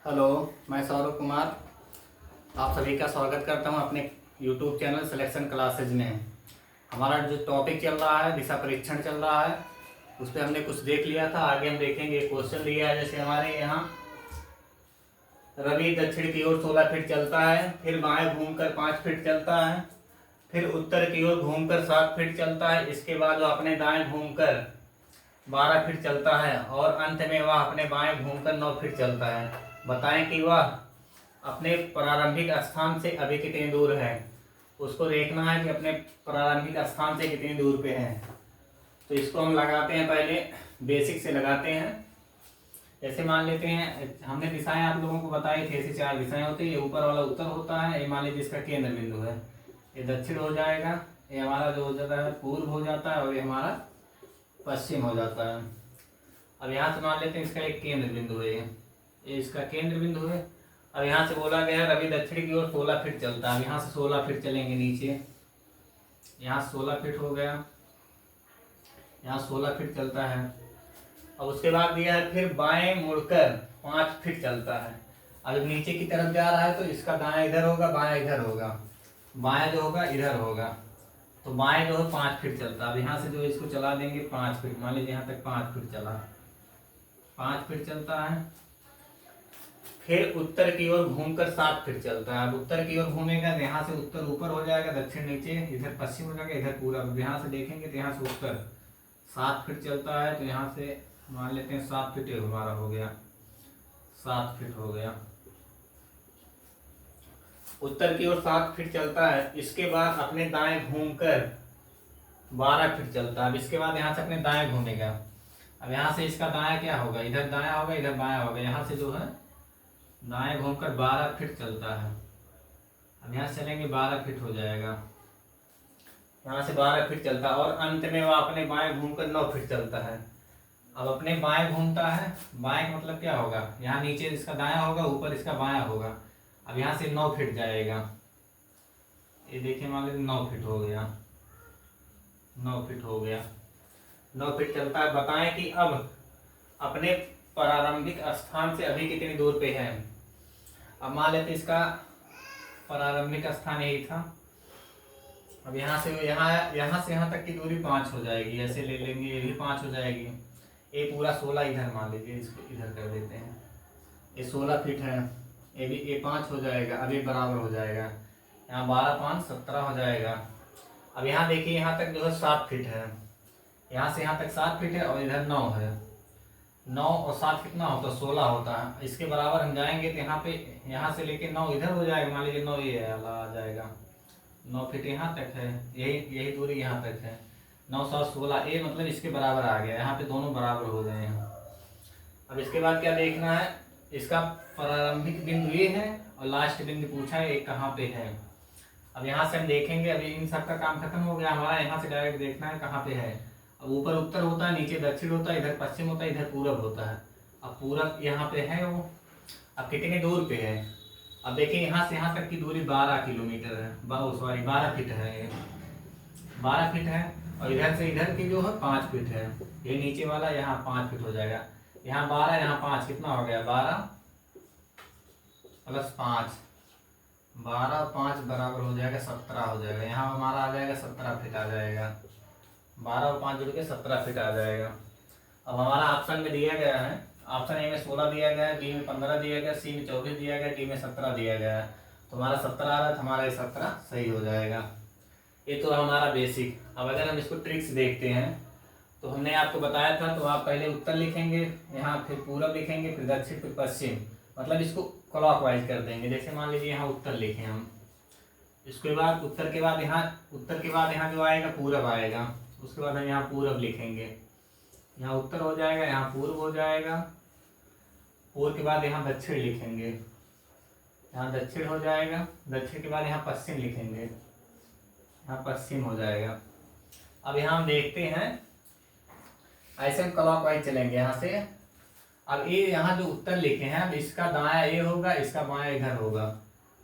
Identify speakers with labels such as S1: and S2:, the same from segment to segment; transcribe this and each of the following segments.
S1: Hello, मैं सौरभ कुमार आप सभी का स्वागत करता हूं अपने यूट्यूब चैनल सिलेक्शन क्लासेज में। हमारा जो टॉपिक चल रहा है दिशा परीक्षण चल रहा है, उस पर हमने कुछ देख लिया था। आगे हम देखेंगे। क्वेश्चन दिया है जैसे हमारे यहाँ रवि दक्षिण की ओर 16 फीट चलता है, फिर बाएं घूमकर 5 फीट चलता है, फिर उत्तर की ओर घूमकर 7 फीट चलता है। इसके बाद वह अपने दाएं घूमकर 12 फीट चलता है और अंत में वह अपने बाएं घूमकर 9 फीट चलता है। बताएं कि वह अपने प्रारंभिक स्थान से अभी कितनी दूर है। उसको देखना है कि अपने प्रारंभिक स्थान से कितनी दूर पे है। तो इसको हम लगाते हैं, पहले बेसिक से लगाते हैं। जैसे मान लेते हैं हमने दिशाएं आप लोगों को बताई थी, ऐसी 4 दिशाएं होती है। ये ऊपर वाला उत्तर होता है, ये मान लीजिए इसका केंद्र बिंदु है। ये दक्षिण हो जाएगा, ये हमारा जो हो जाता है पूर्व हो जाता है, और ये हमारा पश्चिम हो जाता है। अब यहाँ से मान लेते हैं इसका एक केंद्र बिंदु है, ये इसका केंद्र बिंदु है। अब यहाँ से बोला गया रवि दक्षिण की ओर 16 फीट चलता है। यहाँ से 16 फीट चलेंगे नीचे, यहाँ 16 फीट हो गया, यहाँ 16 फीट चलता है। अब उसके बाद दिया है फिर बाएं मुड़कर 5 फीट चलता है। अब नीचे की तरफ जा रहा है तो इसका दायां इधर होगा, बायां इधर होगा, बायां जो होगा इधर होगा। तो बाएं जो है 5 फीट चलता है। अब यहाँ से जो इसको चला देंगे 5 फीट, मान लीजिए यहाँ तक 5 फीट चला, 5 फीट चलता है। फिर उत्तर की ओर घूमकर 7 फीट चलता है। अब उत्तर की ओर घूमेगा तो यहाँ से उत्तर ऊपर हो जाएगा, दक्षिण नीचे, इधर पश्चिम हो जाएगा, इधर पूरब। यहाँ से देखेंगे तो यहाँ से उत्तर 7 फीट चलता है। तो यहाँ से मान लेते हैं 7 फीट हमारा हो गया, 7 फीट हो गया। उत्तर की ओर 7 फीट चलता है। इसके बाद अपने दाएं घूमकर 12 फीट चलता है। अब इसके बाद यहाँ से अपने दाएं घूमेगा। अब यहाँ से इसका दायां क्या होगा, इधर दायां होगा, इधर बायां होगा। यहाँ से जो है दाएं घूमकर 12 फीट चलता है। अब यहाँ से चलेंगे 12 फीट हो जाएगा, यहाँ से 12 फीट चलता है। और अंत में वह अपने बाएं घूमकर 9 फीट चलता है। अब अपने बाएं घूमता है, बाएं का मतलब क्या होगा, यहाँ नीचे इसका दायां होगा, ऊपर इसका बायां होगा। अब यहाँ से 9 फीट जाएगा, ये देखिए मान लीजिए 9 फीट हो गया, 9 फीट हो गया, 9 फीट चलता है। बताएं कि अब अपने प्रारंभिक स्थान से अभी कितनी दूर पे है। अब मान लेते इसका प्रारंभिक स्थान यही था। अब यहाँ से यहाँ तक की दूरी 5 हो जाएगी, ऐसे ले लेंगे, ये भी 5 हो जाएगी। ये पूरा 16 इधर मान लीजिए, इसको इधर कर देते हैं, ये 16 फीट है, ये भी ये 5 हो जाएगा। अब ये बराबर हो जाएगा, यहाँ 12 5 17 हो जाएगा। अब यहाँ देखिए यहाँ तक जो है 7 फीट है, यहाँ से यहाँ तक 7 फीट है, और इधर 9 है। 9 और 7 कितना होता है, 16 होता है। इसके बराबर हम जाएंगे तो यहाँ पे, यहाँ से लेके 9 इधर हो जाएगा, मान लीजिए 9 ये आ जाएगा, 9 फीट यहाँ तक है, यही दूरी यहाँ तक है। 9 7 16, ये मतलब इसके बराबर आ गया, यहाँ पे दोनों बराबर हो गए हैं। अब इसके बाद क्या देखना है, इसका प्रारंभिक बिंदु ये है और लास्ट बिंदु पूछा है ये कहाँ पे है। अब यहाँ से हम देखेंगे, अभी इन सब का काम खत्म हो गया हमारा। यहाँ से डायरेक्ट देखना है कहाँ पे है। अब ऊपर उत्तर होता है, नीचे दक्षिण होता है, इधर पश्चिम होता है, इधर पूरब होता है। अब पूरब यहाँ पे है वो, अब कितनी दूर पे है। अब देखिए यहाँ से यहाँ तक की दूरी 12 किलोमीटर है, सॉरी 12 फीट है, ये 12 फीट है। और इधर से इधर की जो है 5 फीट है, ये नीचे वाला यहाँ 5 फीट हो जाएगा। यहाँ 12 यहाँ 5 कितना हो गया, 12 प्लस 5, 12 और 5 बराबर हो जाएगा 17 हो जाएगा। यहाँ हमारा आ जाएगा 17 फीट आ जाएगा, 12 और 5 जुड़ के 17 फीट आ जाएगा। अब हमारा ऑप्शन में दिया गया है, ऑप्शन ए में 16 दिया गया है, बी में 15 दिया गया, सी में 24 दिया गया, डी में 17 दिया गया है। तो हमारा 17 आ रहा है, तो हमारा ये 17 सही हो जाएगा। ये तो हमारा बेसिक। अब अगर हम इसको ट्रिक्स देखते हैं, तो हमने आपको बताया था, तो आप पहले उत्तर लिखेंगे, यहाँ फिर पूरब लिखेंगे, फिर दक्षिण, फिर पश्चिम, मतलब इसको क्लॉकवाइज कर देंगे। जैसे मान लीजिए यहाँ उत्तर लिखे हम, इसके बाद उत्तर के बाद यहाँ जो आएगा पूरब आएगा, उसके बाद हम यहाँ पूरब लिखेंगे, यहाँ उत्तर हो जाएगा, यहाँ पूर्व हो जाएगा, पूर्व के बाद यहाँ दक्षिण लिखेंगे, यहाँ दक्षिण हो जाएगा, दक्षिण के बाद यहाँ पश्चिम लिखेंगे, यहाँ पश्चिम हो जाएगा। अब यहाँ हम देखते हैं, ऐसे हम क्लॉकवाइज चलेंगे यहाँ से। अब ये यहाँ जो उत्तर लिखे हैं, अब इसका दायां ये होगा, इसका बायां इधर होगा,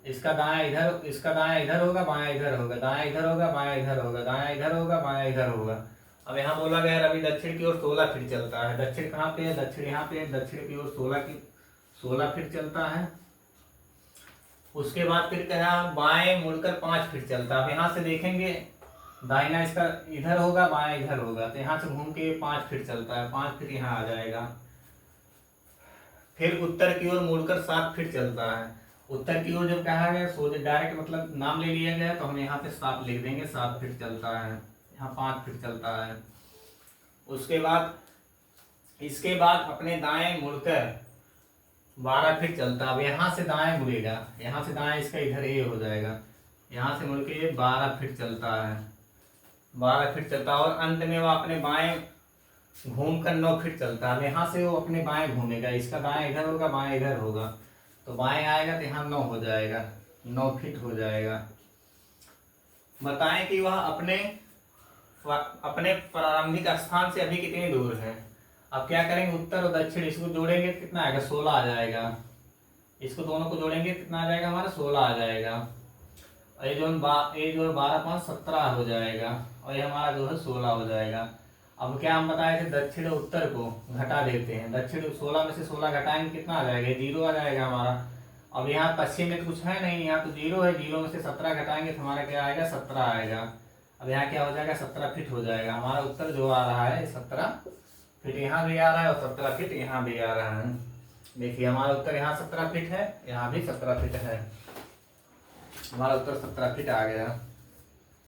S1: इसका दायां इधर होगा, बायां इधर होगा, दायां इधर होगा, बायां इधर होगा, दायां इधर होगा, बायां इधर होगा। अब यहाँ बोला गया रवि दक्षिण की ओर 16 फीट चलता है। दक्षिण कहाँ पे है, दक्षिण यहाँ पे है, दक्षिण की ओर 16 फीट चलता है। उसके बाद फिर कहा बाएं मुड़कर 5 फीट चलता है। अब यहाँ से देखेंगे दाहिना इसका इधर होगा, बाएं इधर होगा, तो यहाँ से घूम के 5 फीट चलता है, 5 फीट यहाँ आ जाएगा। फिर उत्तर की ओर मुड़कर 7 फीट चलता है। उत्तर की ओर जब कहा गया सोचे डायरेक्ट मतलब नाम ले लिया गया, तो हम यहाँ पे 7 लिख देंगे, 7 फीट चलता है। यहाँ 5 फीट चलता है। उसके बाद इसके बाद अपने दाएं मुड़कर 12 फीट चलता है। अब यहाँ से दाएं मुड़ेगा, यहाँ से दाएं इसका इधर ए हो जाएगा, यहाँ से मुड़ के ये 12 फीट चलता है, 12 फीट चलता है। और अंत में वो अपने बाएं घूम कर 9 फीट चलता है। अब यहाँ से वो अपने बाएं घूमेगा, इसका दाएं इधर होगा, बाएं इधर होगा, तो बाएं आएगा तो यहाँ 9 हो जाएगा, 9 फीट हो जाएगा। बताएं कि वह अपने प्रारंभिक स्थान से अभी कितनी दूर है। अब क्या करेंगे, उत्तर और दक्षिण इसको जोड़ेंगे तो कितना आएगा, 16 आ जाएगा। इसको दोनों को जोड़ेंगे कितना आ जाएगा हमारा, 16 आ जाएगा। और ये जो 12 5 17 हो जाएगा, और ये हमारा जो है 16 हो जाएगा। अब क्या हम बताए थे, दक्षिण और उत्तर को घटा देते हैं। दक्षिण 16 में से 16 घटाएंगे कितना आ जाएगा, 0 आ जाएगा हमारा। अब यहाँ पश्चिम में तो कुछ है नहीं, यहाँ तो 0 है, 0 में से 17 घटाएंगे तो हमारा क्या आएगा, 17 आएगा। अब यहाँ क्या हो जाएगा, 17 फीट हो जाएगा। हमारा उत्तर जो आ रहा है 17 फीट यहाँ भी आ रहा है, और 17 फीट यहाँ भी आ रहा है। देखिए हमारा उत्तर यहाँ 17 फीट है, यहाँ भी 17 फीट है। हमारा उत्तर 17 फीट आ गया।